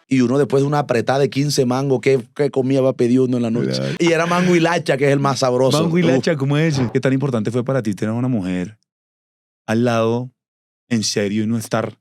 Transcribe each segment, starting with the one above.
Y uno después de una apretada de 15 mangos, ¿qué comía va a pedir uno en la noche? Claro. Y era mango y lacha, que es el más sabroso. Mango y lacha, ¿cómo es eso? ¿Qué tan importante fue para ti tener una mujer al lado en serio y no estar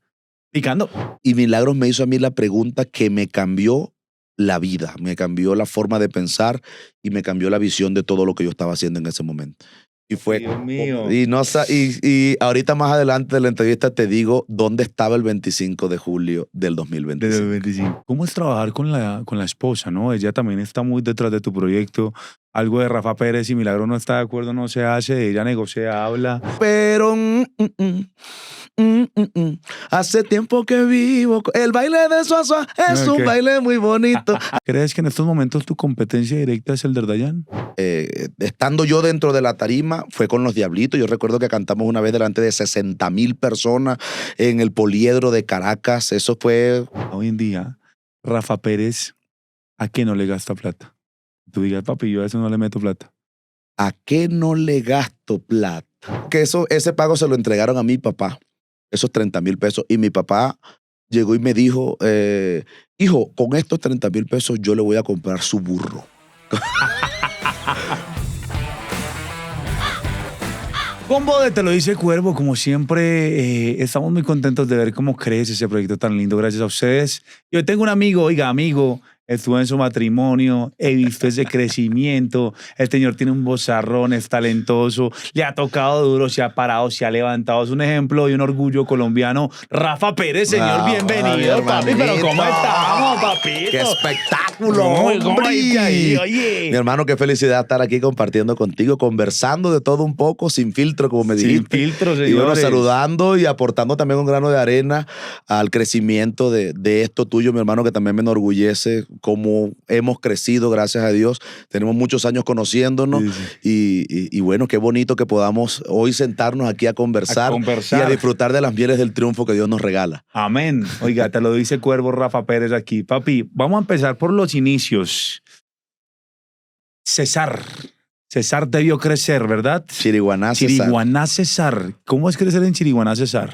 picando? Y Milagros me hizo a mí la pregunta que me cambió la vida, me cambió la forma de pensar y me cambió la visión de todo lo que yo estaba haciendo en ese momento. Y fue, Dios mío. y ahorita más adelante de la entrevista te digo dónde estaba el 25 de julio del 2025. Desde el 25. ¿Cómo es trabajar con la esposa, no? Ella también está muy detrás de tu proyecto. Algo de Rafa Pérez y Milagro no está de acuerdo, no se hace. Ella negocia, habla. Pero hace tiempo que vivo. El baile de Suazua es Ok. un baile muy bonito. ¿Crees que en estos momentos tu competencia directa es el de Dayan? Estando yo dentro de la tarima, fue con los Diablitos. Yo recuerdo que cantamos una vez delante de 60,000 personas en el Poliedro de Caracas. Eso fue... Hoy en día, Rafa Pérez, ¿a qué no le gasta plata? Tú digas, papi, yo a eso no le meto plata. ¿A qué no le gasto plata? Que ese pago se lo entregaron a mi papá, esos 30,000 pesos. Y mi papá llegó y me dijo, hijo, con estos 30,000 pesos yo le voy a comprar su burro. Combo de Te lo dice Cuervo, como siempre, estamos muy contentos de ver cómo crece ese proyecto tan lindo, gracias a ustedes. Yo tengo un amigo, oiga, amigo, estuve en su matrimonio, he visto ese crecimiento, el señor tiene un vozarrón, es talentoso, le ha tocado duro, se ha parado, se ha levantado, es un ejemplo y un orgullo colombiano. Rafa Pérez, señor, bienvenido, papi, pero ¿cómo estamos, papito? ¡Qué espectáculo, ¿Cómo hombre! ahí, oye? Mi hermano, qué felicidad estar aquí compartiendo contigo, conversando de todo un poco, sin filtro, como me dijiste. Sin filtro, señores. Y bueno, saludando y aportando también un grano de arena al crecimiento de esto tuyo, mi hermano, que también me enorgullece cómo hemos crecido, gracias a Dios. Tenemos muchos años conociéndonos y bueno, qué bonito que podamos hoy sentarnos aquí a conversar y a disfrutar de las mieles del triunfo que Dios nos regala. Amén. Oiga, te lo dice Cuervo Rafa Pérez aquí. Papi, vamos a empezar por los inicios. César debió crecer, ¿verdad? Chiriguaná, César. Chiriguaná, César. ¿Cómo es crecer en Chiriguaná, César?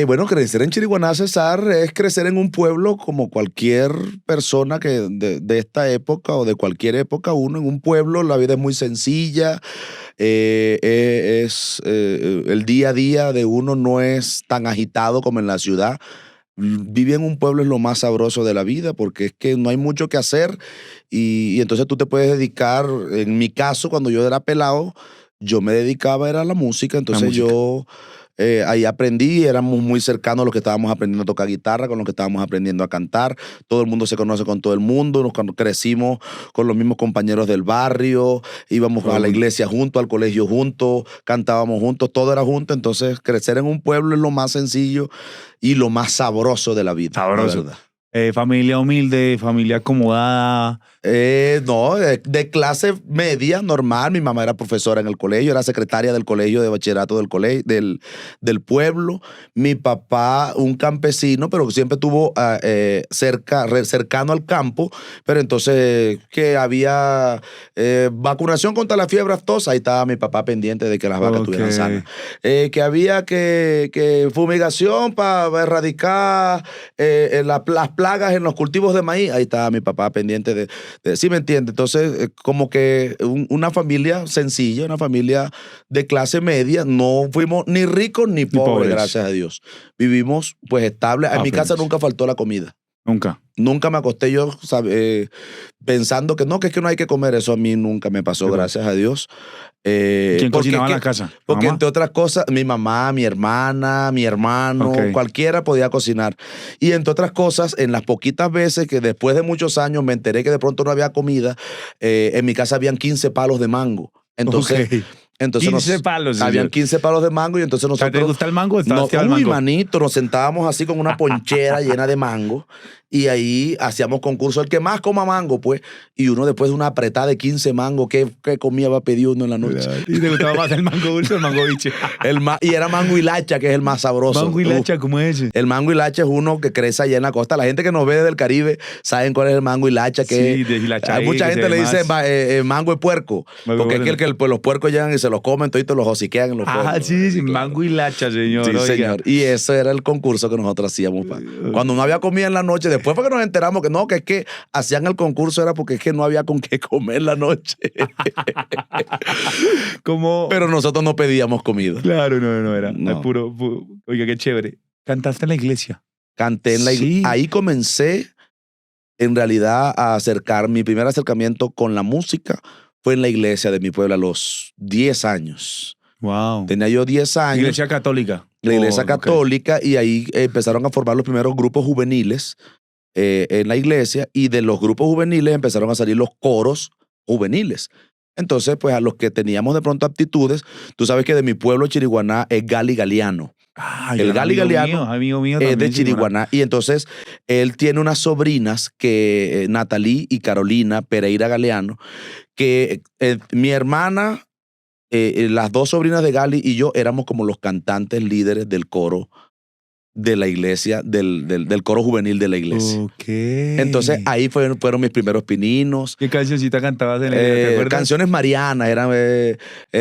Bueno, crecer en Chiriguaná, César, es crecer en un pueblo como cualquier persona que de esta época o de cualquier época. Uno en un pueblo, la vida es muy sencilla. El día a día de uno no es tan agitado como en la ciudad. Vivir en un pueblo es lo más sabroso de la vida porque es que no hay mucho que hacer y entonces tú te puedes dedicar. En mi caso, cuando yo era pelado, yo me dedicaba era a la música. Entonces yo ahí aprendí, éramos muy cercanos a los que estábamos aprendiendo a tocar guitarra, con los que estábamos aprendiendo a cantar. Todo el mundo se conoce con todo el mundo. Cuando crecimos con los mismos compañeros del barrio, íbamos a la iglesia juntos, al colegio juntos, cantábamos juntos, todo era junto. Entonces, crecer en un pueblo es lo más sencillo y lo más sabroso de la vida. Sabroso. La verdad. Familia humilde, familia acomodada. No, de clase media, normal. Mi mamá era profesora en el colegio, era secretaria del colegio de bachillerato del colegio, del pueblo. Mi papá, un campesino, pero siempre estuvo cercano al campo. Pero entonces, que había vacunación contra la fiebre aftosa, ahí estaba mi papá pendiente de que las vacas estuvieran sanas. Que había que fumigación para erradicar las plagas en los cultivos de maíz, ahí estaba mi papá pendiente de ¿sí me entiende? Entonces, como que una familia sencilla, una familia de clase media, no fuimos ni ricos ni pobres, gracias a Dios. Vivimos pues estable. En mi casa nunca faltó la comida. Nunca. Nunca me acosté yo pensando que es que no hay que comer. Eso a mí nunca me pasó, gracias a Dios. ¿Quién cocinaba en la casa? Porque entre otras cosas, mi mamá, mi hermana, mi hermano, cualquiera podía cocinar. Y entre otras cosas, en las poquitas veces que después de muchos años me enteré que de pronto no había comida, en mi casa habían 15 palos de mango. Entonces... Entonces 15 palos. Habían 15 palos de mango y entonces nosotros... ¿Te gusta el mango? Manito, nos sentábamos así con una ponchera llena de mango Y ahí hacíamos concurso, el que más coma mango, pues. Y uno después de una apretada de 15 mangos, ¿qué comía va a pedir uno en la noche? ¿Y te gustaba más el mango dulce o el mango biche? Y era mango hilacha, que es el más sabroso. Mango hilacha, ¿cómo es ese? El mango hilacha es uno que crece allá en la costa. La gente que nos ve desde el Caribe saben cuál es el mango hilacha. Que Sí, de hilacha. hay mucha gente le dice mango de puerco. Porque es que pues, los puercos llegan y se los comen, toditos los hociquean en los pueblos. Ah, sí, mango hilacha, señor. Sí, oiga. señor. Y ese era el concurso que nosotros hacíamos. Cuando no había comida en la noche, después fue que nos enteramos que no, que es que hacían el concurso era porque es que no había con qué comer la noche. Pero nosotros no pedíamos comida. Claro, no era. No. Es puro. Oiga, qué chévere. ¿Cantaste en la iglesia? Canté en la iglesia. Sí. Ahí comencé, en realidad, a acercar. Mi primer acercamiento con la música fue en la iglesia de mi pueblo a los 10 años. Wow. Tenía yo 10 años. Iglesia católica. La iglesia Oh, católica, y ahí empezaron a formar los primeros grupos juveniles en la iglesia, y de los grupos juveniles empezaron a salir los coros juveniles. Entonces, pues a los que teníamos de pronto aptitudes, tú sabes que de mi pueblo, Chiriguaná, es Gali Galeano. Ah, El Gali Galeano amigo mío es también, de Chiriguaná. Y entonces, él tiene unas sobrinas, que Natalie y Carolina Pereira Galeano, que mi hermana, las dos sobrinas de Gali y yo éramos como los cantantes líderes del coro de la iglesia, del coro juvenil de la iglesia. Ok. Entonces ahí fueron mis primeros pininos. ¿Qué cancioncita cantabas en la iglesia? ¿Te acuerdas? Canciones marianas, eran,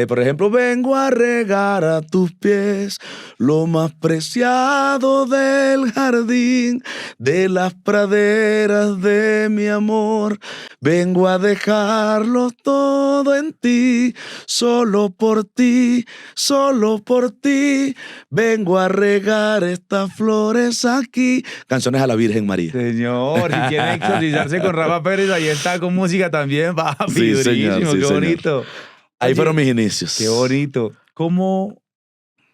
por ejemplo, vengo a regar a tus pies lo más preciado del jardín, de las praderas de mi amor. Vengo a dejarlo todo en ti, solo por ti, solo por ti. Vengo a regar estas flores aquí. Canciones a la Virgen María. Señor, si quiere exorcizarse con Rafa Pérez, ahí está con música también, papi. Sí, Durísimo, señor, sí, qué señor. bonito. Ahí Oye, fueron mis inicios. Qué bonito. ¿Cómo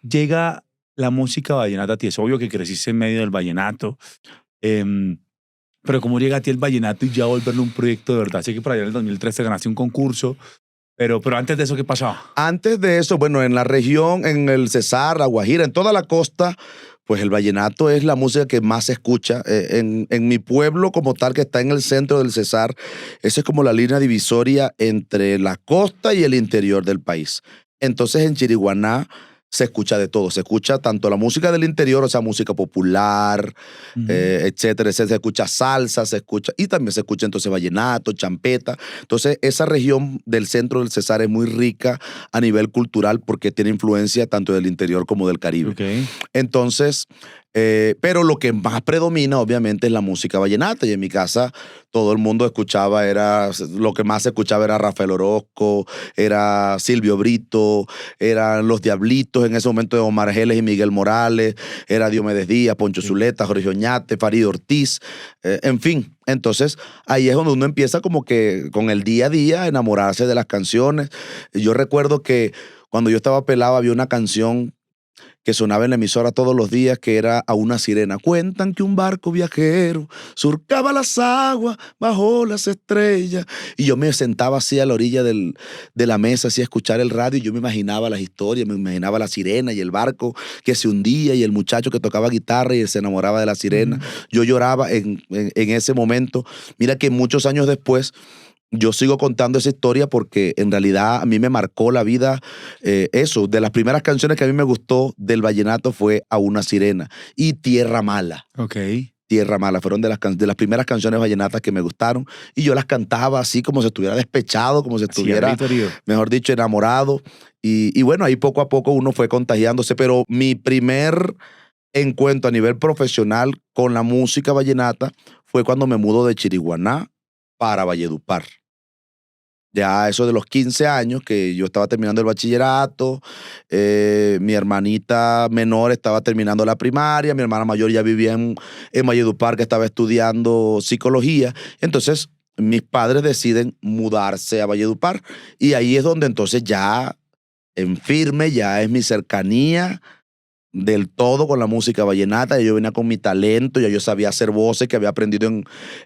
llega la música vallenata a ti? Es obvio que creciste en medio del vallenato, pero ¿cómo llega a ti el vallenato y ya volverlo un proyecto de verdad? Sé que por allá en el 2013 ganaste un concurso, pero antes de eso, ¿qué pasaba? Antes de eso, bueno, en la región, en el Cesar, la Guajira, en toda la costa, pues el vallenato es la música que más se escucha. En mi pueblo como tal, que está en el centro del Cesar, esa es como la línea divisoria entre la costa y el interior del país. Entonces en Chiriguaná se escucha de todo. Se escucha tanto la música del interior, o sea, música popular, etcétera. Se escucha salsa, se escucha, y también se escucha entonces vallenato, champeta. Entonces esa región del centro del Cesar es muy rica a nivel cultural porque tiene influencia tanto del interior como del Caribe. Okay. Entonces, pero lo que más predomina obviamente es la música vallenata, y en mi casa todo el mundo escuchaba, lo que más se escuchaba era Rafael Orozco, era Silvio Brito, eran Los Diablitos en ese momento de Omar Geles y Miguel Morales, era Diomedes Díaz, Poncho Zuleta, Jorge Oñate, Farid Ortiz, en fin. Entonces ahí es donde uno empieza como que con el día a día a enamorarse de las canciones. Yo recuerdo que cuando yo estaba pelado había una canción que sonaba en la emisora todos los días, que era A una sirena. Cuentan que un barco viajero surcaba las aguas bajo las estrellas. Y yo me sentaba así a la orilla de la mesa, así a escuchar el radio, y yo me imaginaba las historias, me imaginaba la sirena y el barco que se hundía y el muchacho que tocaba guitarra y se enamoraba de la sirena. Yo lloraba en ese momento. Mira que muchos años después, yo sigo contando esa historia porque en realidad a mí me marcó la vida. Eso, de las primeras canciones que a mí me gustó del vallenato fue A una sirena y Tierra Mala. Ok. Tierra Mala fueron de las primeras canciones vallenatas que me gustaron, y yo las cantaba así como si estuviera despechado, como si estuviera, mejor dicho, enamorado. Y bueno, ahí poco a poco uno fue contagiándose, pero mi primer encuentro a nivel profesional con la música vallenata fue cuando me mudo de Chiriguaná para Valledupar. Ya eso de los 15 años, que yo estaba terminando el bachillerato, mi hermanita menor estaba terminando la primaria, mi hermana mayor ya vivía en Valledupar, que estaba estudiando psicología. Entonces mis padres deciden mudarse a Valledupar, y ahí es donde entonces ya en firme, ya es mi cercanía del todo con la música vallenata. Yo venía con mi talento, ya yo sabía hacer voces, que había aprendido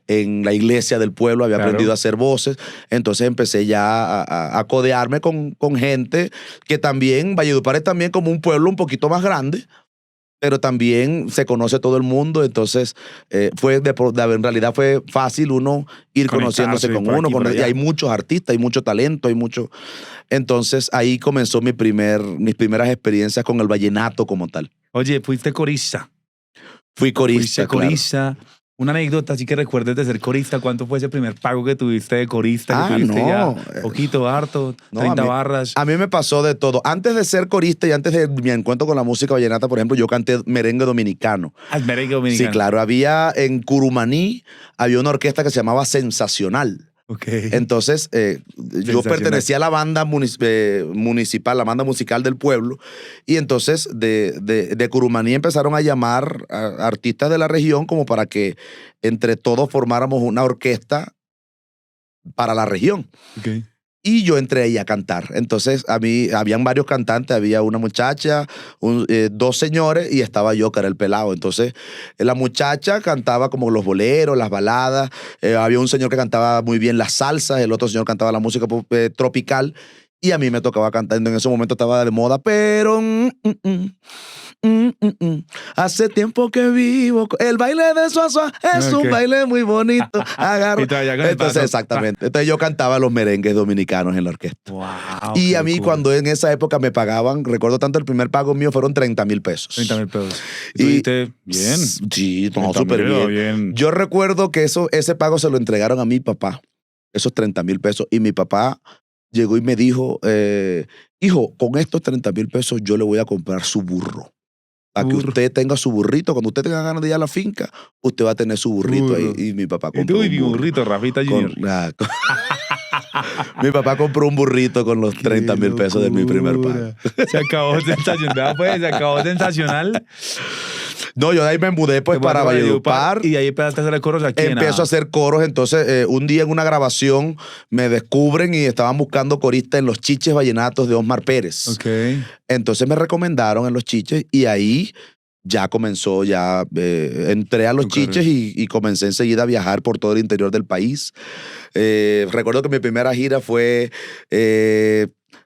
en la iglesia del pueblo, había aprendido a hacer voces. Entonces empecé ya a codearme con gente que también, Valledupar es también como un pueblo un poquito más grande, pero también se conoce todo el mundo, entonces en realidad fue fácil uno ir conociéndose con uno, y hay muchos artistas, hay mucho talento, hay mucho... Entonces ahí comenzó mis primeras experiencias con el vallenato como tal. Oye, fuiste corista. Fui corista, Fuiste corista. Una anécdota, así que recuerdes de ser corista. ¿Cuánto fue ese primer pago que tuviste de corista? Que tuviste ya poquito, harto, 30 barras. A mí me pasó de todo. Antes de ser corista y antes de mi encuentro con la música vallenata, por ejemplo, yo canté merengue dominicano. Merengue dominicano. Sí, claro. En Curumaní, había una orquesta que se llamaba Sensacional. Okay. Entonces, yo pertenecía a la banda municipal, la banda musical del pueblo, y entonces de Curumaní empezaron a llamar a artistas de la región como para que entre todos formáramos una orquesta para la región. Okay. Y yo entré ahí a cantar. Entonces, habían varios cantantes, había una muchacha, dos señores, y estaba yo, que era el pelado. Entonces, la muchacha cantaba como los boleros, las baladas. Había un señor que cantaba muy bien las salsas, el otro señor cantaba la música tropical, y a mí me tocaba cantar. En ese momento estaba de moda, pero... hace tiempo que vivo. El baile de Suazua es un baile muy bonito. Entonces, exactamente. Entonces yo cantaba los merengues dominicanos en la orquesta. Wow, y a mí, cuando en esa época me pagaban, recuerdo tanto, el primer pago mío fueron 30,000 pesos. 30,000 pesos. ¿Y bien? Sí, no, súper bien. Yo recuerdo que ese pago se lo entregaron a mi papá, esos 30,000 pesos, y mi papá llegó y me dijo, hijo, con estos 30,000 pesos yo le voy a comprar su burro. Para que usted tenga su burrito. Cuando usted tenga ganas de ir a la finca, usted va a tener su burrito ahí. Y mi papá compró mi burrito, Rafita Junior. Mi papá compró un burrito con los 30,000 pesos de mi primer pago. Se acabó sensacional. Se acabó sensacional. No, yo de ahí me mudé pues para Valledupar. Y de ahí empezaste a hacer coros aquí. Empiezo a hacer coros. Entonces, un día en una grabación me descubren y estaban buscando coristas en Los Chiches Vallenatos de Osmar Pérez. Okay. Entonces me recomendaron en Los Chiches y ahí ya comenzó, entré a Los Chiches y comencé enseguida a viajar por todo el interior del país. Recuerdo que mi primera gira fue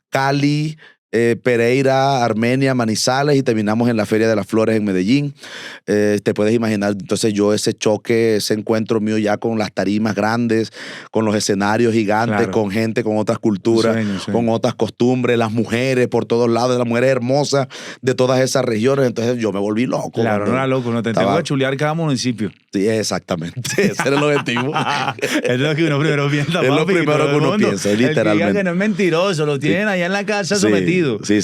Cali, Pereira, Armenia, Manizales, y terminamos en la Feria de las Flores en Medellín. Te puedes imaginar, entonces yo ese choque, ese encuentro mío ya con las tarimas grandes, con los escenarios gigantes, claro, con gente, con otras culturas, con otras costumbres, las mujeres por todos lados, las mujeres hermosas de todas esas regiones. Entonces yo me volví loco. Claro, no era loco, no te tengo que chulear cada municipio. Sí, exactamente. Ese era el objetivo. Es lo que uno primero piensa, es lo primero que uno piensa, literalmente. El que diga que no es mentiroso, lo tienen allá en la casa sometido. Sí.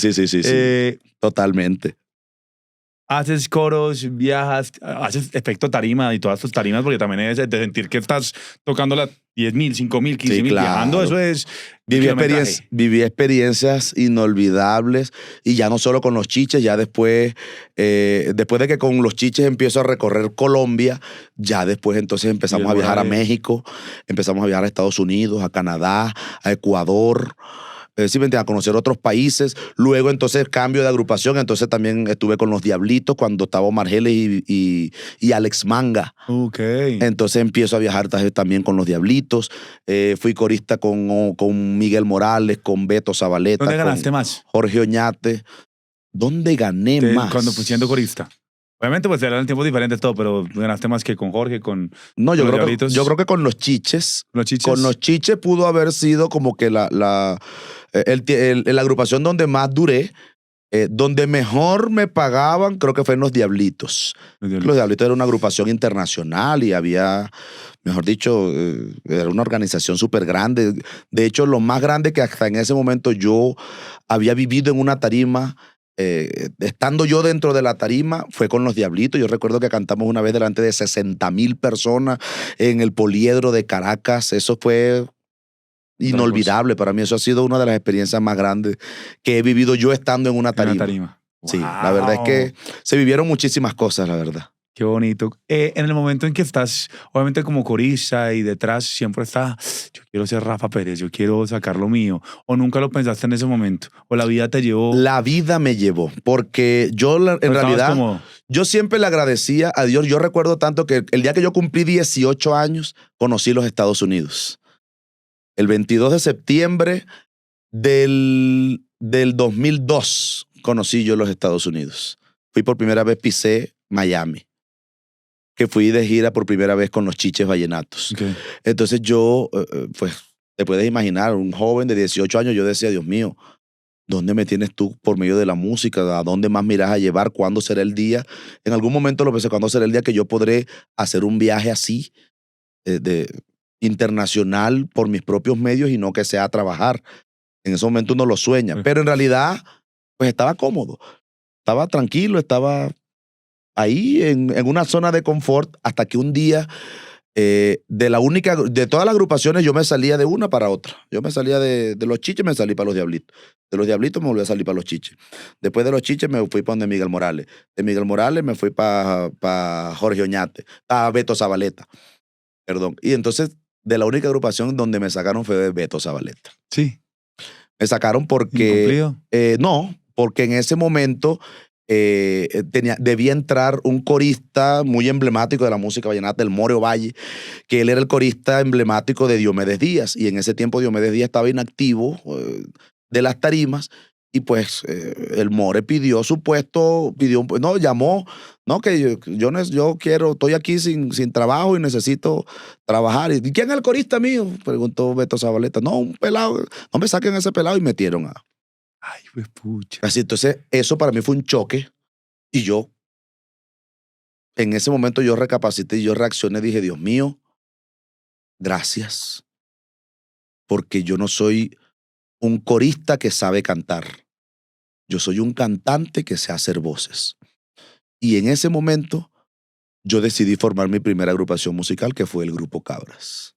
Totalmente. Haces coros, viajas, haces efecto tarima y todas tus tarimas, porque también es de sentir que estás tocando las 10,000, 5,000, 15,000, claro, viajando, eso es... Viví experiencias inolvidables, y ya no solo con Los Chiches, ya después de que con Los Chiches empiezo a recorrer Colombia, ya después entonces empezamos a viajar a México, empezamos a viajar a Estados Unidos, a Canadá, a Ecuador, a conocer otros países. Luego entonces cambio de agrupación, entonces también estuve con Los Diablitos cuando estaba Omar Geles y Alex Manga. Okay. Entonces empiezo a viajar también con Los Diablitos. Fui corista con Miguel Morales, con Beto Zabaleta. ¿Dónde ganaste más? Jorge Oñate. ¿Dónde gané más? Cuando fui siendo corista. Obviamente pues eran tiempos diferentes todo, pero ganaste más que con Jorge, con... No, yo creo que con Los Chiches. Los Chiches. Con Los Chiches pudo haber sido como que la agrupación donde más duré, donde mejor me pagaban, creo que fue en Los Diablitos. Los Diablitos era una agrupación internacional y había, mejor dicho, era una organización súper grande. De hecho, lo más grande que hasta en ese momento yo había vivido en una tarima, estando yo dentro de la tarima, fue con Los Diablitos. Yo recuerdo que cantamos una vez delante de 60,000 personas en el Poliedro de Caracas. Eso fue inolvidable para mí. Eso ha sido una de las experiencias más grandes que he vivido yo estando en una tarima. Sí, wow. La verdad es que se vivieron muchísimas cosas, la verdad. Qué bonito. En el momento en que estás, obviamente como corista y detrás, siempre está, yo quiero ser Rafa Pérez, yo quiero sacar lo mío. ¿O nunca lo pensaste en ese momento? ¿O la vida te llevó? La vida me llevó, porque yo en realidad, yo siempre le agradecía a Dios. Yo recuerdo tanto que el día que yo cumplí 18 años, conocí los Estados Unidos. El 22 de septiembre del 2002 conocí yo los Estados Unidos. fui por primera vez, pisé Miami, que fui de gira por primera vez con los Chiches Vallenatos. Okay. Entonces yo, pues, te puedes imaginar, un joven de 18 años, yo decía, Dios mío, ¿dónde me tienes tú por medio de la música? ¿A dónde más me irás a llevar? ¿Cuándo será el día? En algún momento lo pensé, ¿cuándo será el día que yo podré hacer un viaje así, internacional, por mis propios medios y no que sea a trabajar? En ese momento uno lo sueña, pero en realidad, pues estaba cómodo, estaba tranquilo, estaba ahí en una zona de confort hasta que un día, de todas las agrupaciones, yo me salía de una para otra. Yo me salía de los Chiches, me salí para los Diablitos. De los Diablitos me volví a salir para los Chiches. Después de los Chiches me fui para donde Miguel Morales. De Miguel Morales me fui para Jorge Oñate, para Beto Zabaleta, perdón. Y entonces, de la única agrupación donde me sacaron fue de Beto Zabaleta. Sí. Me sacaron porque... no, porque en ese momento debía entrar un corista muy emblemático de la música vallenata, el More Valle, que él era el corista emblemático de Diomedes Díaz, y en ese tiempo Diomedes Díaz estaba inactivo de las tarimas, y pues el More pidió su puesto, llamó, no, que yo quiero, estoy aquí sin trabajo y necesito trabajar. ¿Y quién es el corista mío? Preguntó Beto Zabaleta. No, un pelado, no me saquen ese pelado, y metieron a... Ay, pues pucha. Así, entonces, eso para mí fue un choque, y yo, en ese momento yo recapacité y yo reaccioné, dije, Dios mío, gracias, porque yo no soy un corista que sabe cantar, yo soy un cantante que sé hacer voces. Y en ese momento yo decidí formar mi primera agrupación musical, que fue el Grupo Cabras.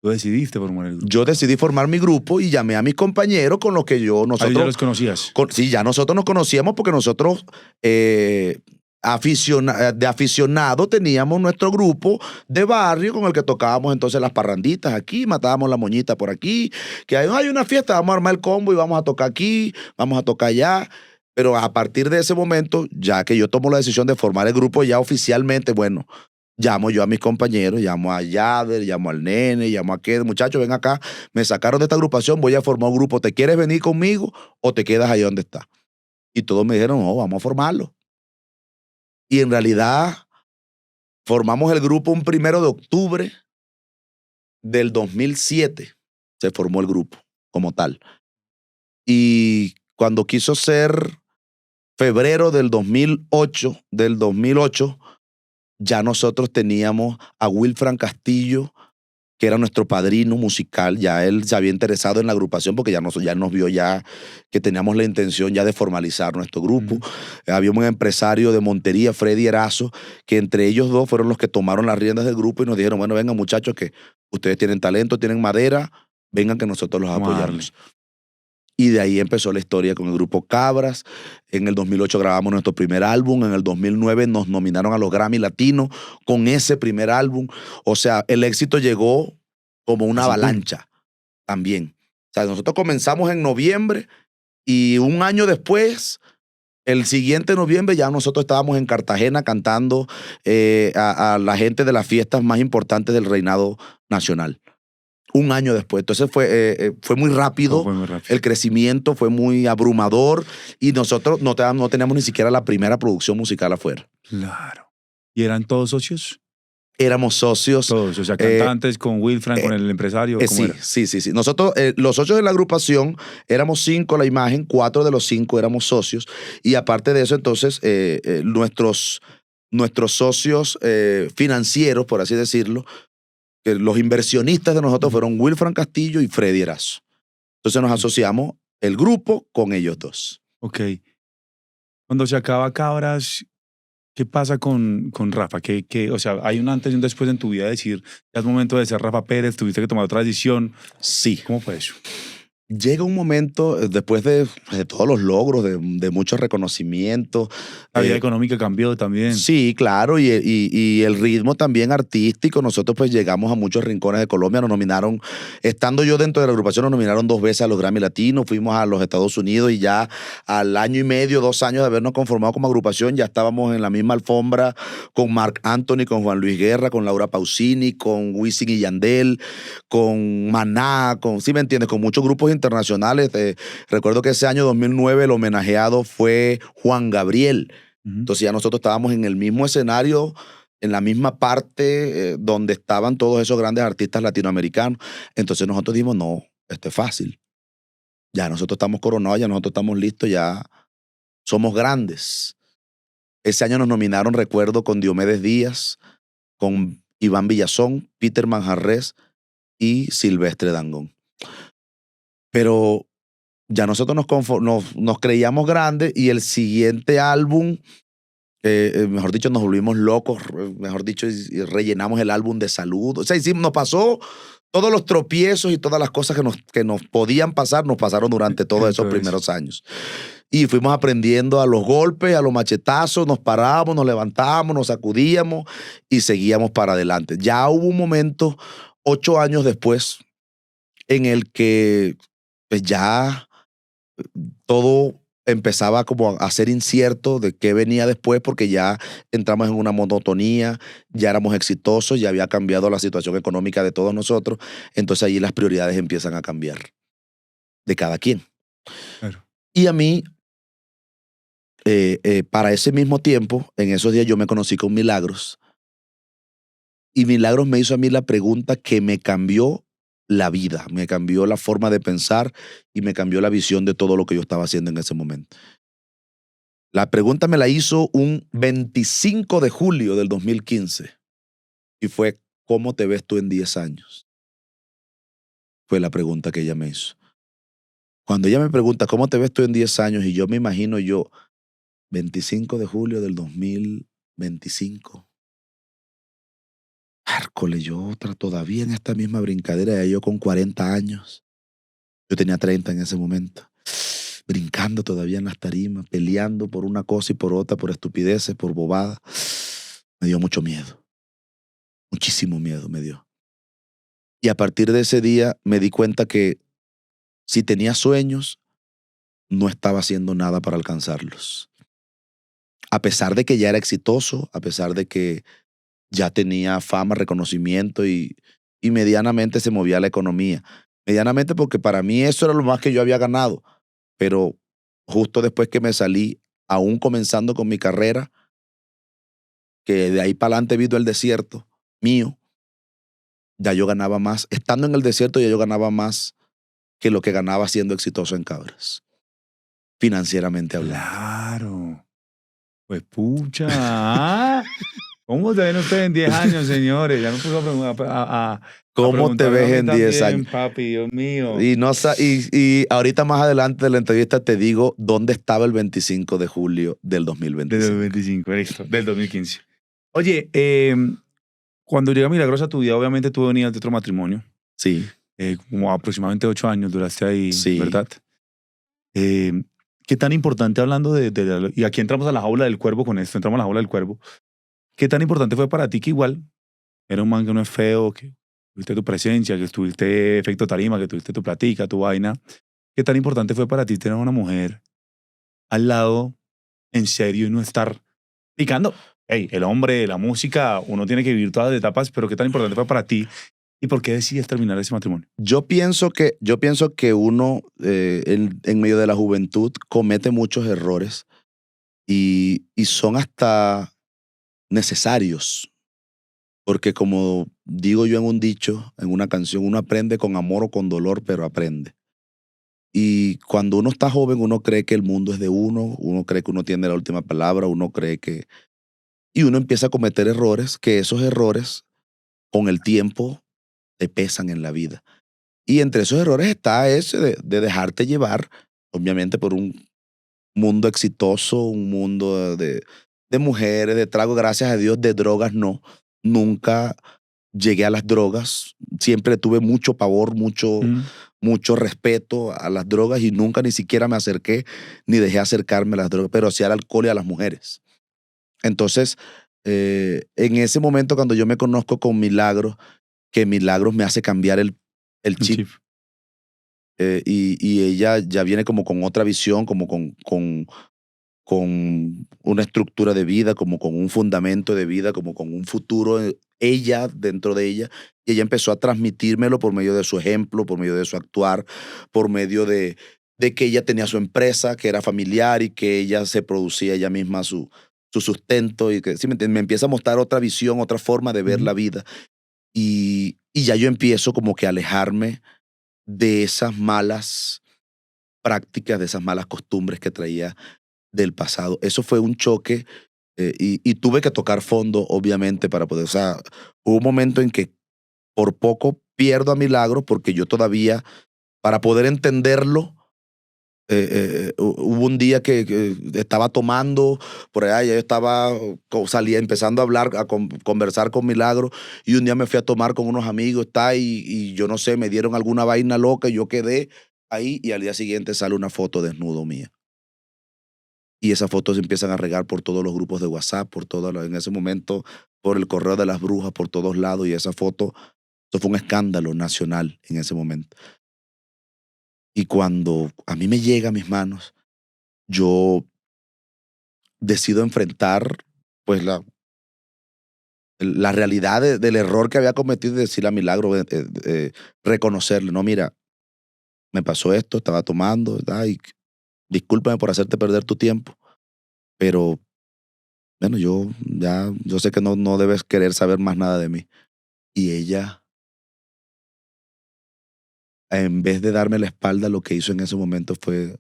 Tú decidiste formar el grupo. Yo decidí formar mi grupo y llamé a mis compañeros con los que nosotros... ¿Ya los conocías? Sí, ya nosotros nos conocíamos porque nosotros de aficionado teníamos nuestro grupo de barrio con el que tocábamos entonces las parranditas aquí, matábamos la moñita por aquí, que hay una fiesta, vamos a armar el combo y vamos a tocar aquí, vamos a tocar allá. Pero a partir de ese momento, ya que yo tomo la decisión de formar el grupo ya oficialmente, bueno, llamo yo a mis compañeros, llamo a Yader, llamo al nene, llamo a aquel muchacho, ven acá, me sacaron de esta agrupación, voy a formar un grupo, ¿te quieres venir conmigo o te quedas ahí donde estás? Y todos me dijeron, no, vamos a formarlo. Y en realidad formamos el grupo un 1 de octubre del 2007, se formó el grupo como tal. Y cuando quiso ser febrero del 2008, ya nosotros teníamos a Wilfran Castillo, que era nuestro padrino musical. Ya él se había interesado en la agrupación porque ya nos vio ya que teníamos la intención ya de formalizar nuestro grupo. Había un empresario de Montería, Freddy Erazo, que entre ellos dos fueron los que tomaron las riendas del grupo y nos dijeron, bueno, vengan muchachos, que ustedes tienen talento, tienen madera, vengan que nosotros los apoyamos. Y de ahí empezó la historia con el Grupo Cabras. En el 2008 grabamos nuestro primer álbum. En el 2009 nos nominaron a los Grammy Latinos con ese primer álbum. O sea, el éxito llegó como una avalancha también. O sea, nosotros comenzamos en noviembre y un año después, el siguiente noviembre, ya nosotros estábamos en Cartagena cantando a la gente de las fiestas más importantes del reinado nacional. Un año después. Entonces fue muy rápido. Fue muy rápido. El crecimiento fue muy abrumador y nosotros no teníamos ni siquiera la primera producción musical afuera. Claro. ¿Y eran todos socios? Éramos socios. Todos, o sea, cantantes con Wilfran, con el empresario. ¿Cómo era? Sí. Nosotros, los socios de la agrupación, éramos 5 a la imagen, 4 de los 5 éramos socios. Y aparte de eso, entonces, nuestros socios financieros, por así decirlo, los inversionistas de nosotros fueron Wilfran Castillo y Freddy Erazo. Entonces nos asociamos el grupo con ellos dos. Ok. Cuando se acaba Cabras, ¿qué pasa con Rafa? O sea, hay un antes y un después en tu vida de decir, ya es momento de ser Rafa Pérez, tuviste que tomar otra decisión. Sí. ¿Cómo fue eso? Llega un momento, después de todos los logros, de muchos reconocimientos. La vida económica cambió también. Sí, claro, y el ritmo también artístico. Nosotros pues llegamos a muchos rincones de Colombia, nos nominaron, estando yo dentro de la agrupación, nos nominaron 2 veces a los Grammy Latinos, fuimos a los Estados Unidos y ya al año y medio, 2 años de habernos conformado como agrupación, ya estábamos en la misma alfombra con Marc Anthony, con Juan Luis Guerra, con Laura Pausini, con Wisin y Yandel, con Maná, ¿sí me entiendes? Con muchos grupos internacionales. Recuerdo que ese año 2009 el homenajeado fue Juan Gabriel. Entonces ya nosotros estábamos en el mismo escenario, en la misma parte donde estaban todos esos grandes artistas latinoamericanos. Entonces nosotros dijimos, no, esto es fácil. Ya nosotros estamos coronados, ya nosotros estamos listos, ya somos grandes. Ese año nos nominaron, recuerdo, con Diomedes Díaz, con Iván Villazón, Peter Manjarrés y Silvestre Dangond. Pero ya nosotros nos creíamos grandes y el siguiente álbum, mejor dicho, nos volvimos locos, mejor dicho, y rellenamos el álbum de Salud. O sea, nos pasó todos los tropiezos y todas las cosas que nos podían pasar, nos pasaron durante todos esos primeros años. Y fuimos aprendiendo a los golpes, a los machetazos, nos parábamos, nos levantábamos, nos sacudíamos y seguíamos para adelante. Ya hubo un momento, 8 años después, en el que pues ya todo empezaba como a ser incierto de qué venía después, porque ya entramos en una monotonía, ya éramos exitosos, ya había cambiado la situación económica de todos nosotros, entonces ahí las prioridades empiezan a cambiar de cada quien. Claro. Y a mí, para ese mismo tiempo, en esos días yo me conocí con Milagros, y Milagros me hizo a mí la pregunta que me cambió la vida, me cambió la forma de pensar y me cambió la visión de todo lo que yo estaba haciendo en ese momento. La pregunta me la hizo un 25 de julio del 2015 y fue, ¿cómo te ves tú en 10 años? Fue la pregunta que ella me hizo. Cuando ella me pregunta, ¿cómo te ves tú en 10 años? Y yo me imagino 25 de julio del 2025. Hárcole, yo todavía en esta misma brincadera, ya yo con 40 años. Yo tenía 30 en ese momento. Brincando todavía en las tarimas, peleando por una cosa y por otra, por estupideces, por bobadas. Me dio mucho miedo. Muchísimo miedo me dio. Y a partir de ese día me di cuenta que si tenía sueños, no estaba haciendo nada para alcanzarlos. A pesar de que ya era exitoso, a pesar de que ya tenía fama, reconocimiento y medianamente se movía la economía. Medianamente porque para mí eso era lo más que yo había ganado. Pero justo después que me salí, aún comenzando con mi carrera, que de ahí para adelante vino el desierto mío, ya yo ganaba más. Estando en el desierto ya yo ganaba más que lo que ganaba siendo exitoso en Cabras. Financieramente hablando. Claro. Pues pucha. ¿Cómo te ven ustedes en 10 años, señores? Ya me puso a ¿Cómo te ves en 10 años? Papi, Dios mío. Y ahorita más adelante de la entrevista te digo dónde estaba el 25 de julio del 2025. Del 2025, listo. Del 2015. Oye, cuando llega Milagrosa a tu vida, obviamente tú venías de otro matrimonio. Sí. Como aproximadamente 8 años duraste ahí, Sí. ¿verdad? ¿Qué tan importante hablando y aquí entramos a la jaula del cuervo con esto, entramos a la jaula del cuervo. ¿Qué tan importante fue para ti que igual era un man que no es feo, que tuviste tu presencia, que tuviste efecto tarima, que tuviste tu platica, tu vaina? ¿Qué tan importante fue para ti tener una mujer al lado en serio y no estar picando? Hey, el hombre, la música, uno tiene que vivir todas las etapas, pero ¿qué tan importante fue para ti? ¿Y por qué decides terminar ese matrimonio? Yo pienso que uno en medio de la juventud comete muchos errores y son hasta necesarios. Porque como digo yo en un dicho, en una canción, uno aprende con amor o con dolor, pero aprende. Y cuando uno está joven, uno cree que el mundo es de uno cree que uno tiene la última palabra, uno cree que... Y uno empieza a cometer errores, que esos errores con el tiempo te pesan en la vida. Y entre esos errores está ese de dejarte llevar, obviamente, por un mundo exitoso, un mundo de mujeres, de trago, gracias a Dios, de drogas no. Nunca llegué a las drogas. Siempre tuve mucho pavor, mucho respeto a las drogas y nunca ni siquiera me acerqué ni dejé acercarme a las drogas, pero sí al alcohol y a las mujeres. Entonces, en ese momento cuando yo me conozco con Milagros, que Milagros me hace cambiar el chip. Y ella ya viene como con otra visión, como con con una estructura de vida, como con un fundamento de vida, como con un futuro, ella dentro de ella, y ella empezó a transmitírmelo por medio de su ejemplo, por medio de su actuar, por medio de que ella tenía su empresa, que era familiar y que ella se producía ella misma su sustento y que, ¿sí me entiendes? Me empieza a mostrar otra visión, otra forma de ver Ujú. la vida y ya yo empiezo como que a alejarme de esas malas prácticas, de esas malas costumbres que traía del pasado. Eso fue un choque y tuve que tocar fondo, obviamente, para poder, o sea, hubo un momento en que por poco pierdo a Milagro porque yo todavía, para poder entenderlo, hubo un día que estaba tomando por allá, ya yo estaba, salía empezando a hablar, a conversar con Milagro, y un día me fui a tomar con unos amigos, y yo no sé, me dieron alguna vaina loca, y yo quedé ahí, y al día siguiente sale una foto desnudo mía. Y esas fotos se empiezan a regar por todos los grupos de WhatsApp, en ese momento, por el correo de las brujas, por todos lados, y esa foto, eso fue un escándalo nacional en ese momento. Y cuando a mí me llega a mis manos, yo decido enfrentar pues la realidad del error que había cometido y decirle a Milagro, reconocerle, no, mira, me pasó esto, estaba tomando, y discúlpame por hacerte perder tu tiempo, pero bueno, yo sé que no debes querer saber más nada de mí. Y ella, en vez de darme la espalda, lo que hizo en ese momento fue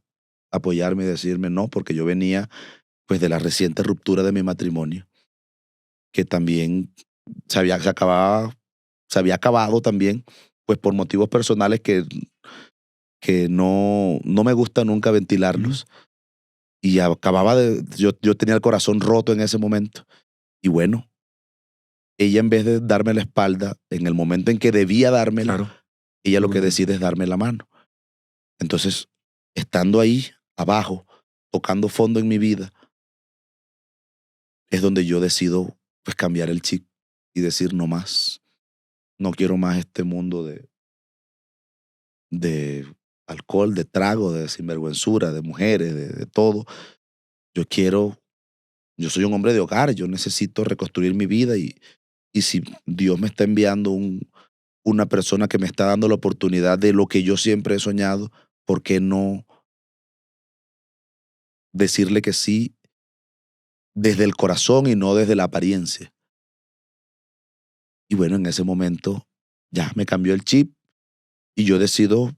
apoyarme y decirme no, porque yo venía pues de la reciente ruptura de mi matrimonio, que también se había acabado también, pues por motivos personales que no me gusta nunca Ujú. ventilarlos. Y yo tenía el corazón roto en ese momento. Y bueno, ella en vez de darme la espalda, en el momento en que debía dármela, Claro. ella lo que Mm. decide es darme la mano. Entonces, estando ahí, abajo, tocando fondo en mi vida, es donde yo decido pues cambiar el chip y decir no más. No quiero más este mundo de alcohol, de trago, de sinvergüenzura, de mujeres, de todo. Yo quiero, yo soy un hombre de hogar, yo necesito reconstruir mi vida y si Dios me está enviando una persona que me está dando la oportunidad de lo que yo siempre he soñado, ¿por qué no decirle que sí desde el corazón y no desde la apariencia? Y bueno, en ese momento ya me cambió el chip y yo decido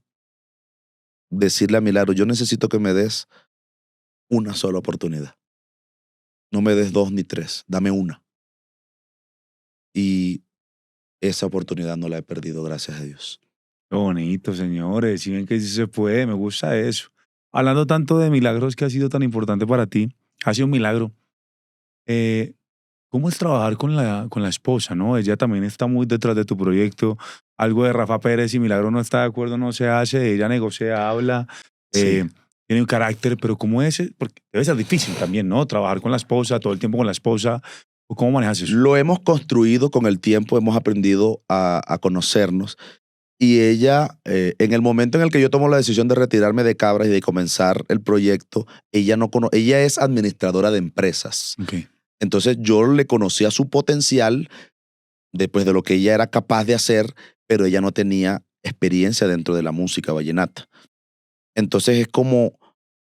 decirle a Milagro, yo necesito que me des una sola oportunidad. No me des dos ni tres, dame una. Y esa oportunidad no la he perdido, gracias a Dios. Qué bonito, señores. Si ven que sí se puede, me gusta eso. Hablando tanto de milagros que ha sido tan importante para ti, ha sido un milagro. Eh, ¿Cómo es trabajar con la esposa, no? Ella también está muy detrás de tu proyecto. Algo de Rafa Pérez, si Milagro no está de acuerdo, no se hace. Ella negocia, habla, Sí. tiene un carácter, pero ¿cómo es? Porque debe ser difícil también, ¿no? Trabajar con la esposa, todo el tiempo con la esposa. ¿Cómo manejas eso? Lo hemos construido con el tiempo, hemos aprendido a conocernos. Y ella, en el momento en el que yo tomo la decisión de retirarme de Cabra y de comenzar el proyecto, ella es administradora de empresas. Ok, Entonces yo le conocía su potencial después de lo que ella era capaz de hacer, pero ella no tenía experiencia dentro de la música vallenata. Entonces es como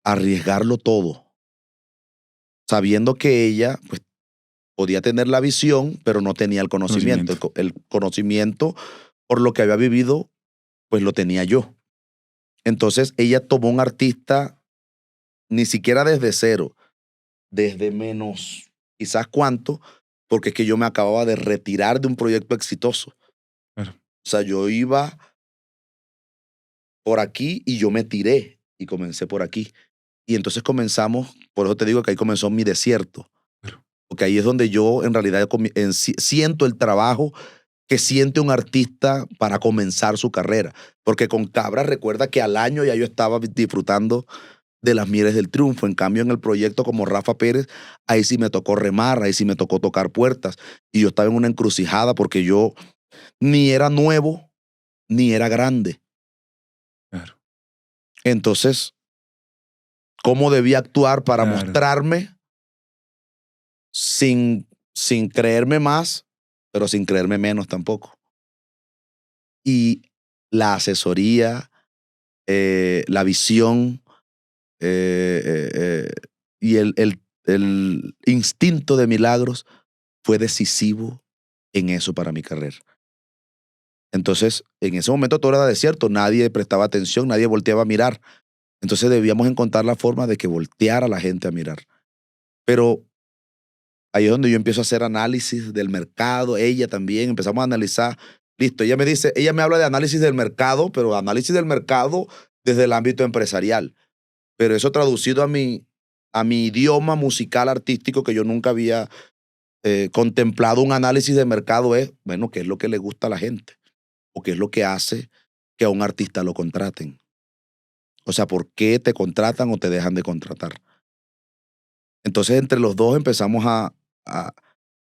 arriesgarlo todo, sabiendo que ella pues, podía tener la visión, pero no tenía el conocimiento. conocimiento. El conocimiento por lo que había vivido, pues lo tenía yo. Entonces ella tomó un artista ni siquiera desde cero, desde menos quizás cuánto, porque es que yo me acababa de retirar de un proyecto exitoso. Claro. O sea, yo iba por aquí y yo me tiré y comencé por aquí. Y entonces comenzamos, por eso te digo que ahí comenzó mi desierto, Claro. porque ahí es donde yo en realidad siento el trabajo que siente un artista para comenzar su carrera. Porque con Cabra recuerda que al año ya yo estaba disfrutando de las mieles del triunfo. En cambio, en el proyecto como Rafa Pérez, ahí sí me tocó remar, ahí sí me tocó tocar puertas. Y yo estaba en una encrucijada porque yo ni era nuevo, ni era grande. Claro. Entonces, cómo debía actuar para Claro. mostrarme sin creerme más, pero sin creerme menos tampoco. Y la asesoría, la visión y el instinto de Milagros fue decisivo en eso para mi carrera. Entonces, en ese momento todo era desierto, nadie prestaba atención, nadie volteaba a mirar. Entonces debíamos encontrar la forma de que volteara la gente a mirar. Pero ahí es donde yo empiezo a hacer análisis del mercado, ella también, empezamos a analizar. Listo, ella me dice, ella me habla de análisis del mercado, pero análisis del mercado desde el ámbito empresarial. Pero eso traducido a mi idioma musical artístico, que yo nunca había contemplado un análisis de mercado, es, bueno, ¿qué es lo que le gusta a la gente? ¿O qué es lo que hace que a un artista lo contraten? O sea, ¿por qué te contratan o te dejan de contratar? Entonces, entre los dos empezamos a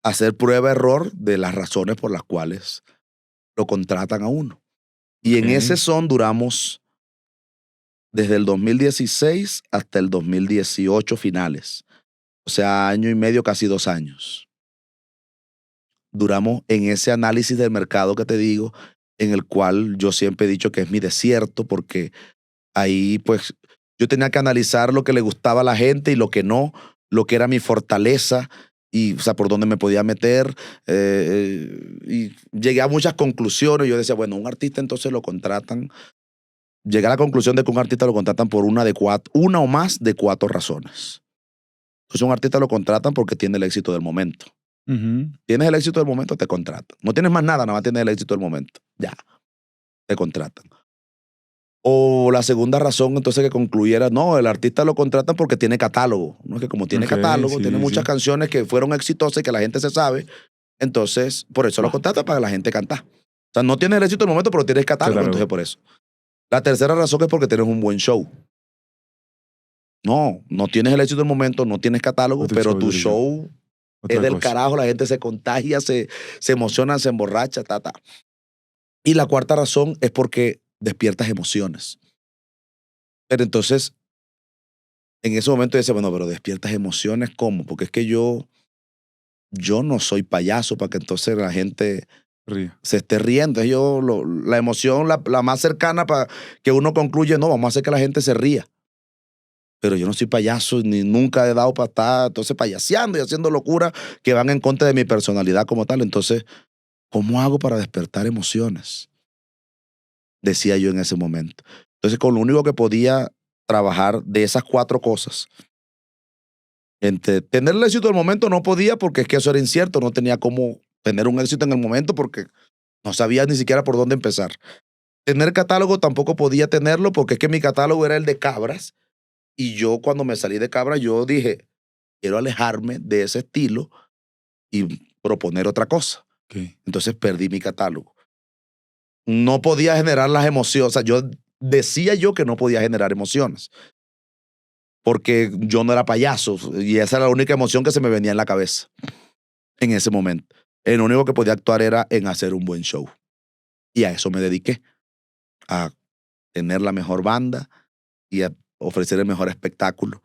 hacer prueba-error de las razones por las cuales lo contratan a uno. Y en ese Ok. son duramos desde el 2016 hasta el 2018 finales. O sea, año y medio, casi 2 años. Duramos en ese análisis del mercado que te digo, en el cual yo siempre he dicho que es mi desierto, porque ahí pues yo tenía que analizar lo que le gustaba a la gente y lo que no, lo que era mi fortaleza y, o sea, por dónde me podía meter. Y llegué a muchas conclusiones. Yo decía, bueno, un artista entonces lo contratan. Llegué a la conclusión de que un artista lo contratan por una o más de 4 razones. Entonces un artista lo contratan porque tiene el éxito del momento. Ujú. Tienes el éxito del momento, te contratan. No tienes más nada, nada más tienes el éxito del momento. Ya, te contratan. O la segunda razón, entonces, que concluyera, no, el artista lo contratan porque tiene catálogo. No es que como tiene Ok, catálogo, sí, tiene sí, muchas sí. canciones que fueron exitosas y que la gente se sabe, entonces por eso lo Buah, contratan para que la gente canta. O sea, no tienes el éxito del momento, pero tienes catálogo, entonces catálogo. por eso. La tercera razón es porque tienes un buen show. No, no tienes el éxito del momento, no tienes catálogo, Otro pero show, tu otro show. show es Otra del cosa. carajo, la gente se contagia, se emociona, se emborracha, ta, ta. Y la cuarta razón es porque despiertas emociones. Pero entonces, en ese momento yo decía, bueno, pero despiertas emociones, ¿cómo? Porque es que yo no soy payaso para que entonces la gente Río. se esté riendo. La emoción, la más cercana para que uno concluye, no, vamos a hacer que la gente se ría. Pero yo no soy payaso, ni nunca he dado para estar entonces payaseando y haciendo locuras que van en contra de mi personalidad como tal. Entonces, ¿cómo hago para despertar emociones? Decía yo en ese momento. Entonces, con lo único que podía trabajar de esas 4 cosas, tener el éxito del momento no podía porque es que eso era incierto, no tenía cómo tener un éxito en el momento porque no sabía ni siquiera por dónde empezar. Tener catálogo tampoco podía tenerlo porque es que mi catálogo era el de Cabras y yo cuando me salí de Cabras yo dije, quiero alejarme de ese estilo y proponer otra cosa. Ok. Entonces perdí mi catálogo. No podía generar las emociones, o sea, decía yo que no podía generar emociones porque yo no era payaso y esa era la única emoción que se me venía en la cabeza en ese momento. Lo único que podía actuar era en hacer un buen show. Y a eso me dediqué, a tener la mejor banda y a ofrecer el mejor espectáculo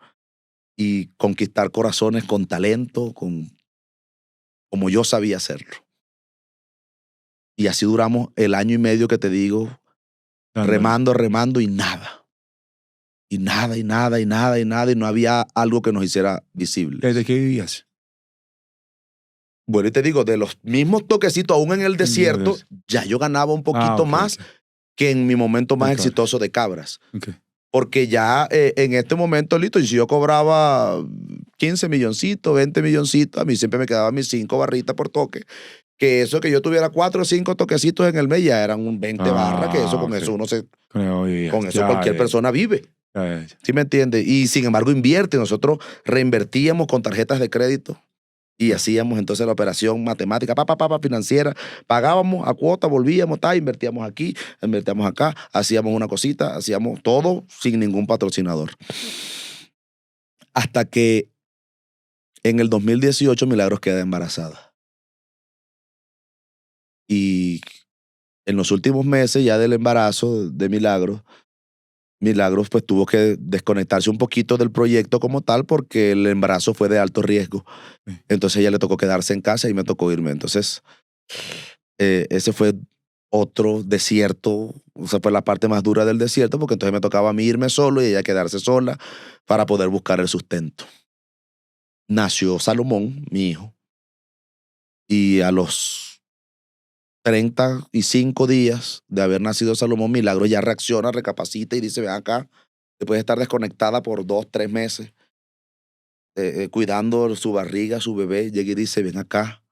y conquistar corazones con talento, como yo sabía hacerlo. Y así duramos el año y medio que te digo, Dándole. remando, remando y nada. Y nada, y nada, y nada, y nada, y no había algo que nos hiciera ¿Desde visibles. qué vivías? Bueno, y te digo, de los mismos toquecitos, aún en el desierto, ya yo ganaba un Ah, poquito ok, más ok. que en mi momento más De Cabras. exitoso de Cabras. Ok. Porque ya en este momento, listo, y si yo cobraba 15 milloncitos, 20 milloncitos, a mí siempre me quedaban mis 5 barritas por toque. Que eso que yo tuviera 4 o 5 toquecitos en el mes ya eran un 20 barras, que eso Ah, con ok. eso Con eso con vivías. eso cualquier persona vive. Ya. ¿Sí me entiendes? Y sin embargo invierte. Nosotros reinvertíamos con tarjetas de crédito y Ya. hacíamos entonces la operación matemática, financiera, pagábamos a cuota, volvíamos, invertíamos aquí, invertíamos acá, hacíamos una cosita, hacíamos todo sin ningún patrocinador. Hasta que en el 2018 Milagros queda embarazada. Y en los últimos meses ya del embarazo de Milagros, Milagros pues tuvo que desconectarse un poquito del proyecto como tal porque el embarazo fue de alto riesgo. Sí. Entonces ella le tocó quedarse en casa y me tocó irme. Entonces ese fue otro desierto, o sea, fue la parte más dura del desierto porque entonces me tocaba a mí irme solo y ella quedarse sola para poder buscar el sustento. Nació Salomón, mi hijo, y a los 35 días de haber nacido Salomón, Milagro ya reacciona, recapacita y dice, ven acá, que puede estar desconectada por 2, 3 meses, cuidando su barriga, su bebé. Llega y dice, ven acá,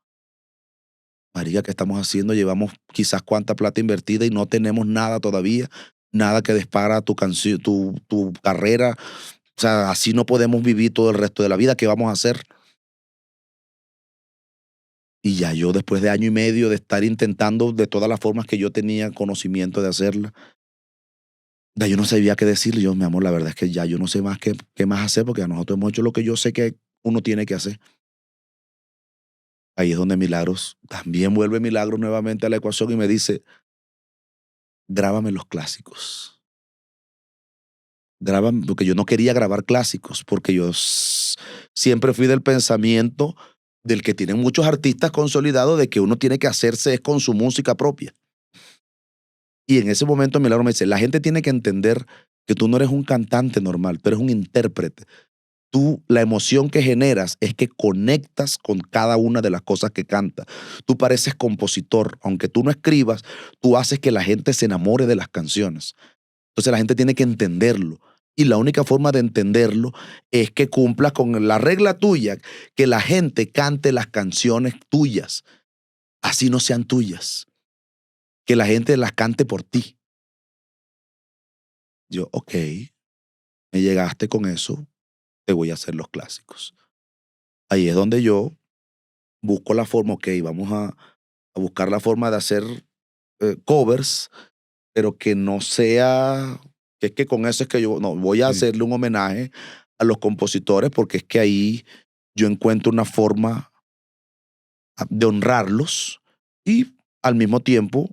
María, ¿qué estamos haciendo? Llevamos quizás cuánta plata invertida y no tenemos nada todavía, nada que dispara tu canción, tu carrera. O sea, así no podemos vivir todo el resto de la vida. ¿Qué vamos a hacer? Y ya yo, después de año y medio de estar intentando de todas las formas que yo tenía conocimiento de hacerla, ya yo no sabía qué decirle. Yo, mi amor, la verdad es que ya yo no sé más qué más hacer porque a nosotros hemos hecho lo que yo sé que uno tiene que hacer. Ahí es donde Milagros, también vuelve Milagros nuevamente a la ecuación y me dice, grábame los clásicos. Grábame, porque yo no quería grabar clásicos, porque yo siempre fui del pensamiento del que tienen muchos artistas consolidados de que uno tiene que hacerse es con su música propia. Y en ese momento Milagro me dice, la gente tiene que entender que tú no eres un cantante normal, tú eres un intérprete. Tú, la emoción que generas es que conectas con cada una de las cosas que cantas. Tú pareces compositor, aunque tú no escribas, tú haces que la gente se enamore de las canciones. Entonces la gente tiene que entenderlo. Y la única forma de entenderlo es que cumplas con la regla tuya, que la gente cante las canciones tuyas, así no sean tuyas, que la gente las cante por ti. Yo, ok, me llegaste con eso, te voy a hacer los clásicos. Ahí es donde yo busco la forma, ok, vamos a buscar la forma de hacer covers, pero que no sea, que es que con eso es que yo, no, voy a Sí. hacerle un homenaje a los compositores porque es que ahí yo encuentro una forma de honrarlos y al mismo tiempo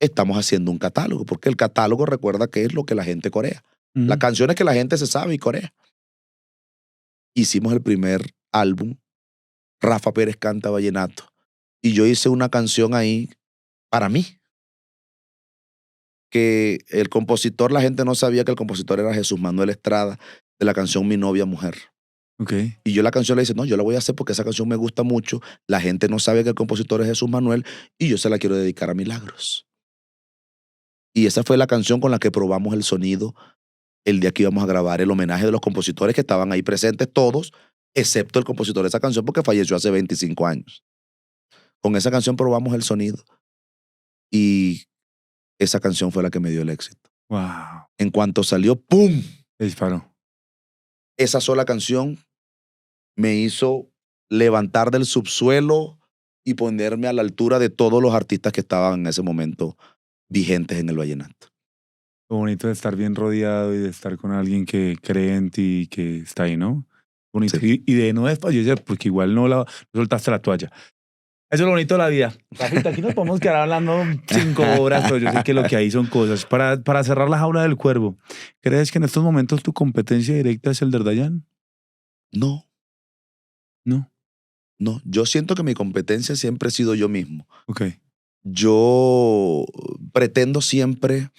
estamos haciendo un catálogo, porque el catálogo recuerda que es lo que la gente corea. Las Ujú. canciones que la gente se sabe y corea. Hicimos el primer álbum, Rafa Pérez canta vallenato, y yo hice una canción ahí para mí, que el compositor, la gente no sabía que el compositor era Jesús Manuel Estrada, de la canción Mi novia mujer. Ok. Y yo la canción le dice, no, yo la voy a hacer porque esa canción me gusta mucho, la gente no sabe que el compositor es Jesús Manuel y yo se la quiero dedicar a Milagros. Y esa fue la canción con la que probamos el sonido el día que íbamos a grabar el homenaje de los compositores que estaban ahí presentes todos, excepto el compositor de esa canción porque falleció hace 25 años. Con esa canción probamos el sonido y esa canción fue la que me dio el éxito. Wow. En cuanto salió, ¡pum! Se disparó. Esa sola canción me hizo levantar del subsuelo y ponerme a la altura de todos los artistas que estaban en ese momento vigentes en el vallenato. Lo bonito de estar bien rodeado y de estar con alguien que cree en ti y que está ahí, ¿no? Bonito. Sí. Y de no desfallecer, porque igual no soltaste la toalla. Eso es lo bonito de la vida. Rafita, aquí nos podemos quedar hablando 5 horas, pero yo sé que lo que hay son cosas. Para cerrar la jaula del cuervo, ¿crees que en estos momentos tu competencia directa es el de Dayan? No, No. no. Yo siento que mi competencia siempre he sido yo mismo. Ok. Yo pretendo siempre.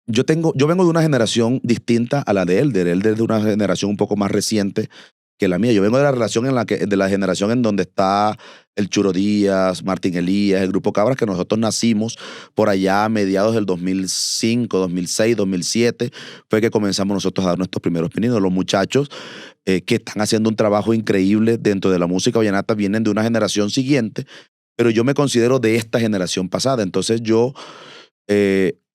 Yo vengo de una generación distinta a la de él. Él es de una generación un poco más reciente que la mía. Yo vengo de la relación de la generación en donde está el Churo Díaz, Martín Elías, el Grupo Cabras, que nosotros nacimos por allá a mediados del 2005, 2006, 2007, fue que comenzamos nosotros a dar nuestros primeros pininos. Los muchachos que están haciendo un trabajo increíble dentro de la música vallenata vienen de una generación siguiente, pero yo me considero de esta generación pasada. Entonces yo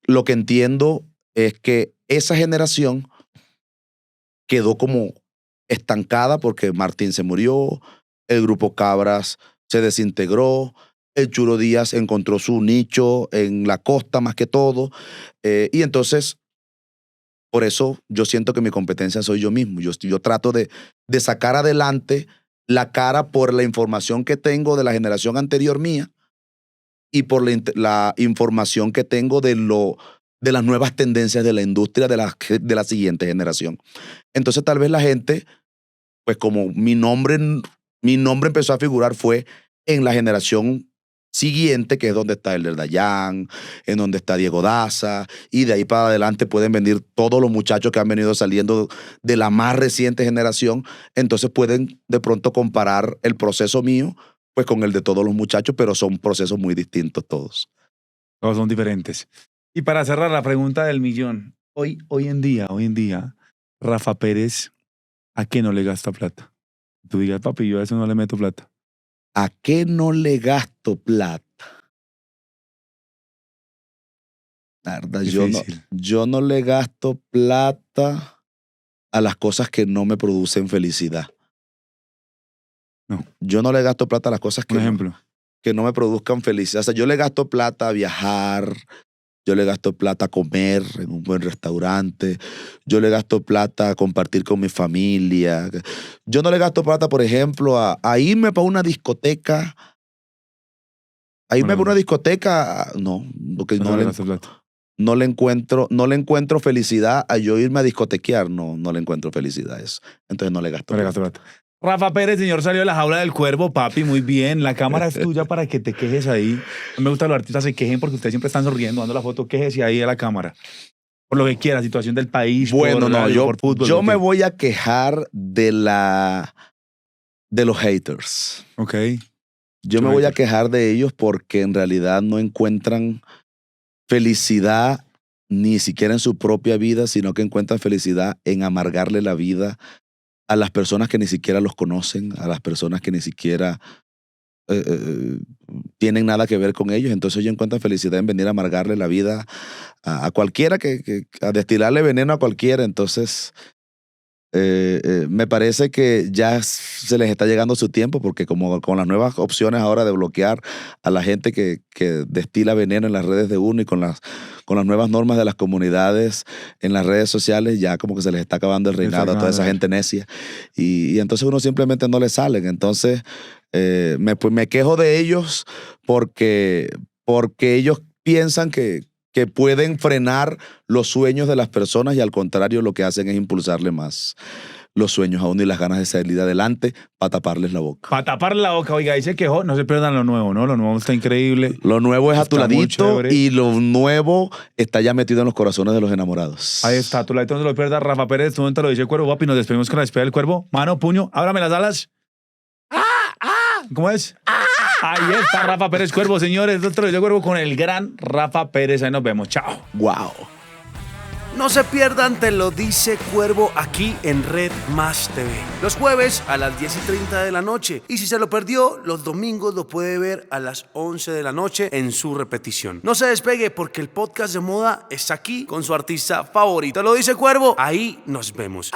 lo que entiendo es que esa generación quedó como estancada porque Martín se murió, el Grupo Cabras se desintegró, el Churo Díaz encontró su nicho en la costa más que todo, y entonces por eso yo siento que mi competencia soy yo mismo. Yo trato de sacar adelante la cara por la información que tengo de la generación anterior mía y por la información que tengo de las nuevas tendencias de la industria de la siguiente generación. Entonces tal vez la gente, pues como mi nombre empezó a figurar fue en la generación siguiente, que es donde está Elder Dayan, en donde está Diego Daza, y de ahí para adelante pueden venir todos los muchachos que han venido saliendo de la más reciente generación. Entonces pueden de pronto comparar el proceso mío pues con el de todos los muchachos, pero son procesos muy distintos todos. Todos son diferentes. Y para cerrar la pregunta del millón, hoy en día, Rafa Pérez, ¿a qué no le gasta plata? Tú digas, papi, yo a eso no le meto plata. ¿A qué no le gasto plata? La verdad, yo no le gasto plata a las cosas que no me producen felicidad. No. Yo no le gasto plata a las cosas Un ejemplo. Que no me produzcan felicidad. O sea, yo le gasto plata a viajar, yo le gasto plata a comer en un buen restaurante, yo le gasto plata a compartir con mi familia. Yo no le gasto plata, por ejemplo, a irme para una discoteca. A irme para una discoteca, no, porque no le encuentro felicidad a yo irme a discotequear, no le encuentro felicidad a eso. Entonces no le gasto plata. Rafa Pérez, señor, salió de la jaula del cuervo, papi, muy bien. La cámara es tuya para que te quejes ahí. A mí me gusta que los artistas se quejen porque ustedes siempre están sonriendo, dando la foto, quéjese ahí a la cámara. Por lo que quiera, situación del país, bueno, por radio, por fútbol. Yo me voy a quejar de los haters. Ok. Yo me voy a quejar de ellos porque en realidad no encuentran felicidad ni siquiera en su propia vida, sino que encuentran felicidad en amargarle la vida a las personas que ni siquiera los conocen, a las personas que ni siquiera tienen nada que ver con ellos. Entonces ellos encuentran felicidad en venir a amargarle la vida a cualquiera, a destilarle veneno a cualquiera. Entonces me parece que ya se les está llegando su tiempo, porque como con las nuevas opciones ahora de bloquear a la gente que destila veneno en las redes de uno y con las nuevas normas de las comunidades en las redes sociales, ya como que se les está acabando el reinado a toda esa gente necia. Y entonces uno simplemente no le salen. Entonces me quejo de ellos porque ellos piensan que pueden frenar los sueños de las personas, y al contrario lo que hacen es impulsarle más los sueños a uno y las ganas de salir adelante para taparles la boca. Para taparle la boca, oiga, dice que no se pierdan lo nuevo, ¿no? Lo nuevo está increíble. Lo nuevo es a tu ladito y lo nuevo está ya metido en los corazones de los enamorados. Ahí está, tu ladito no se lo pierdas. Rafa Pérez, tú te lo dice el cuervo, papi, nos despedimos con la despedida del cuervo. Mano, puño, ábrame las alas. ¿Cómo es? Ahí está Rafa Pérez Cuervo, señores. Te lo dice el cuervo con el gran Rafa Pérez. Ahí nos vemos. Chao. Wow. No se pierdan Te lo dice Cuervo aquí en Red Más TV. Los jueves a las 10:30 de la noche. Y si se lo perdió, los domingos lo puede ver a las 11 de la noche en su repetición. No se despegue porque el podcast de moda está aquí con su artista favorito. Te lo dice Cuervo. Ahí nos vemos.